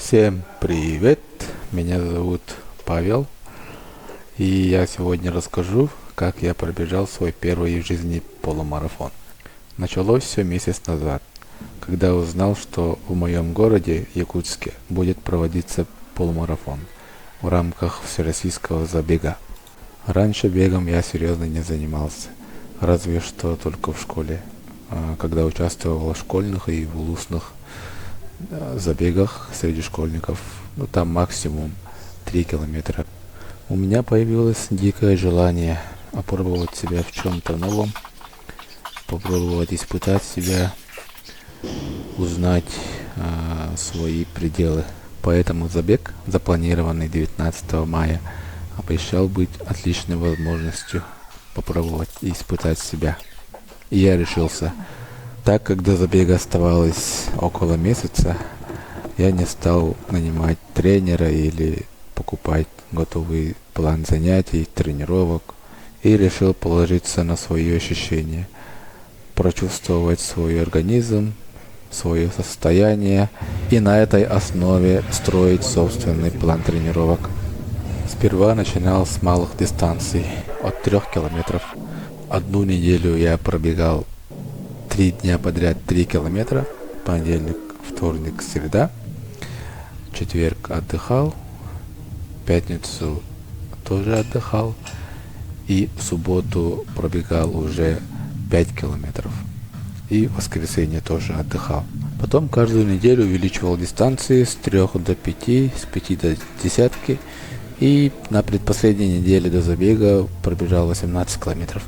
Всем привет! Меня зовут Павел, и я сегодня расскажу, как я пробежал свой первый в жизни полумарафон. Началось все месяц назад, когда узнал, что в моем городе, Якутске, будет проводиться полумарафон в рамках всероссийского забега. Раньше бегом я серьезно не занимался, разве что только в школе, когда участвовал в школьных и в улусных забегах среди школьников, там максимум 3 километра. У меня появилось дикое желание опробовать себя в чем-то новом, попробовать испытать себя, узнать свои пределы. Поэтому забег, запланированный 19 мая, обещал быть отличной возможностью попробовать и испытать себя. И я решился. Так как до забега оставалось около месяца, я не стал нанимать тренера или покупать готовый план занятий, тренировок, и решил положиться на свои ощущения, прочувствовать свой организм, свое состояние и на этой основе строить собственный план тренировок. Сперва начинал с малых дистанций, от 3 километров. Одну неделю я пробегал 3 дня подряд 3 километра, понедельник, вторник, среда, четверг отдыхал, пятницу тоже отдыхал, и в субботу пробегал уже 5 километров, и в воскресенье тоже отдыхал. Потом каждую неделю увеличивал дистанции с 3 до 5, с 5 до десятки, и на предпоследней неделе до забега пробежал 18 километров.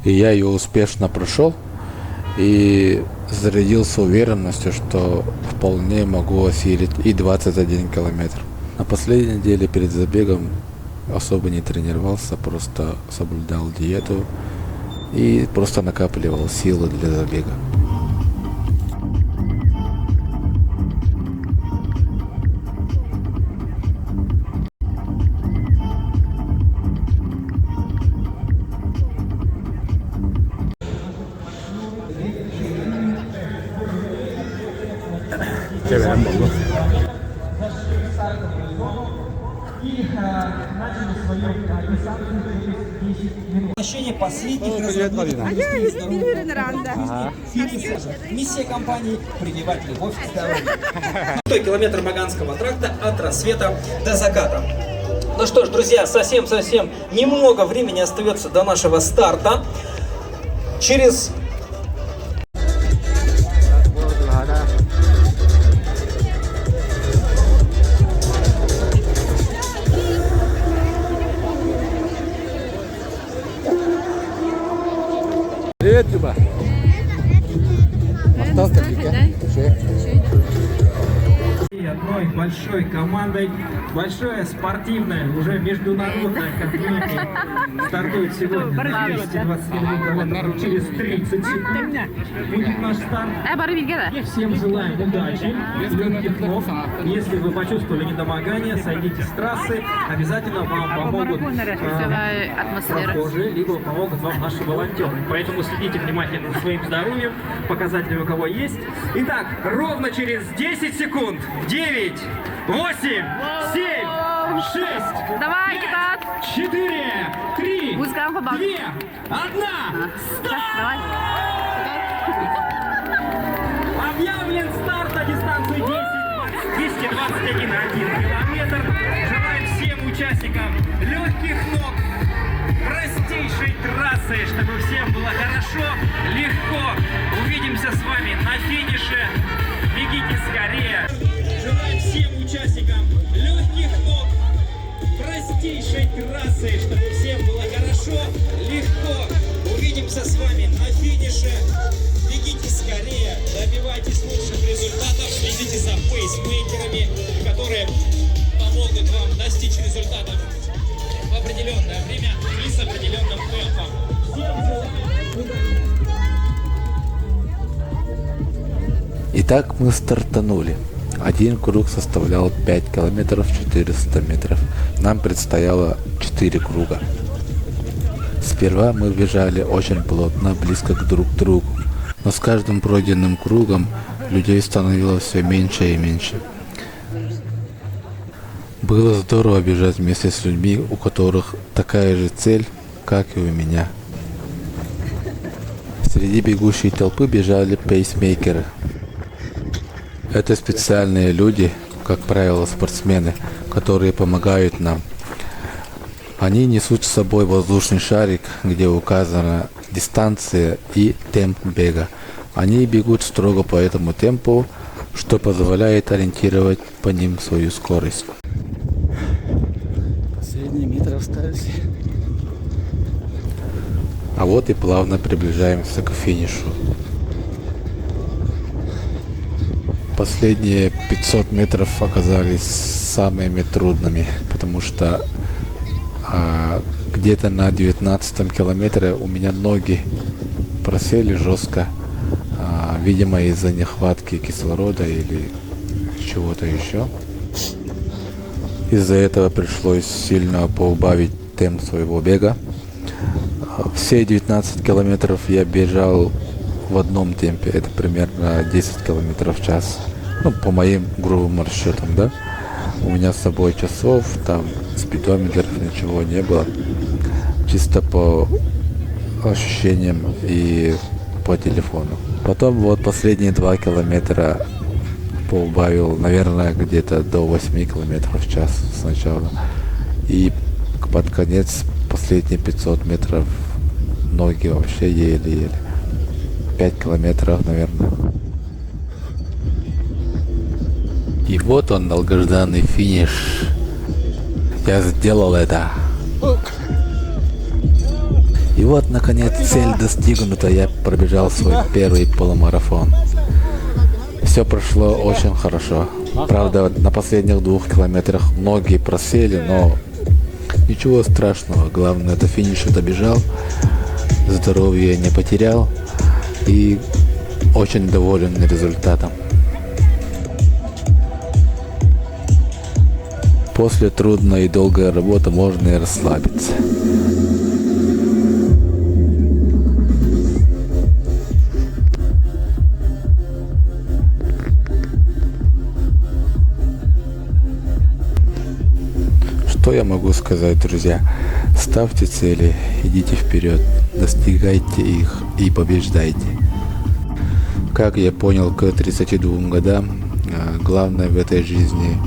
И я ее успешно прошел, и зарядился уверенностью, что вполне могу осилить и 21 километр. На последней неделе перед забегом особо не тренировался, просто соблюдал диету и просто накапливал силы для забега. Последних разработок миссия компании — прививать любовь к здоровью. 100 километр Маганского тракта от рассвета до заката. Ну что ж, друзья, совсем немного времени остается до нашего старта. Через Привет, Люба. Остался одной большой командой, большое спортивное, уже международное комьюнити стартует сегодня на 220 километров. Через 30 секунд будет наш старт. Всем желаем удачи, легких ног. Если вы почувствовали недомогание, сойдите с трассы. Обязательно вам помогут прохожие, либо помогут вам наши волонтеры. Поэтому следите внимательно за своим здоровьем, показатели у кого есть. Итак, ровно через 10 секунд. 9, 8, 7, 6, Давай, 5, 4, 3, 2, 1, старт! Объявлен старт на дистанцию 221,1 километр. Желаем всем участникам легких ног, простейшей трассы, чтобы всем было хорошо, легко. Увидимся с вами на финише. Бегите скорее. Желаем всем участникам легких ног, простейшей трассы, чтобы всем было хорошо, легко. Увидимся с вами на финише. Бегите скорее, добивайтесь лучших результатов, следите за пейсмейкерами, которые помогут вам достичь результатов в определенное время и с определенным темпом. Всем желаю. Итак, мы стартанули. Один круг составлял 5 километров 400 метров. Нам предстояло 4 круга. Сперва мы бежали очень плотно, близко друг к другу. Но с каждым пройденным кругом людей становилось все меньше и меньше. Было здорово бежать вместе с людьми, у которых такая же цель, как и у меня. Среди бегущей толпы бежали пейсмейкеры. Это специальные люди, как правило, спортсмены, которые помогают нам. Они несут с собой воздушный шарик, где указана дистанция и темп бега. Они бегут строго по этому темпу, что позволяет ориентировать по ним свою скорость. Последние метры остались. А вот и плавно приближаемся к финишу. Последние 500 метров оказались самыми трудными, потому что где-то на 19 километре у меня ноги просели жестко, видимо из-за нехватки кислорода или чего-то еще. Из-за этого пришлось сильно поубавить темп своего бега. Все 19 километров я бежал в одном темпе, это примерно 10 километров в час. Ну, по моим грубым расчетам, да. У меня с собой часов, там, спидометров, ничего не было. Чисто по ощущениям и по телефону. Потом вот последние 2 километра поубавил, наверное, где-то до 8 километров в час сначала. И под конец, последние 500 метров, ноги вообще еле-еле. 5 километров, наверное. И вот он, долгожданный финиш. Я сделал это. И вот, наконец, цель достигнута. Я пробежал свой первый полумарафон. Все прошло очень хорошо. Правда, на последних 2 километрах ноги просели, но ничего страшного. Главное, до финиша добежал. Здоровье не потерял. И очень доволен результатом. После трудной и долгой работы можно и расслабиться. Что я могу сказать, друзья? Ставьте цели, идите вперед, достигайте их и побеждайте. Как я понял к 32 годам, главное в этой жизни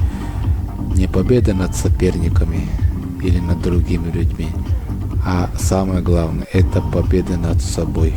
не победа над соперниками или над другими людьми, а самое главное — это победа над собой.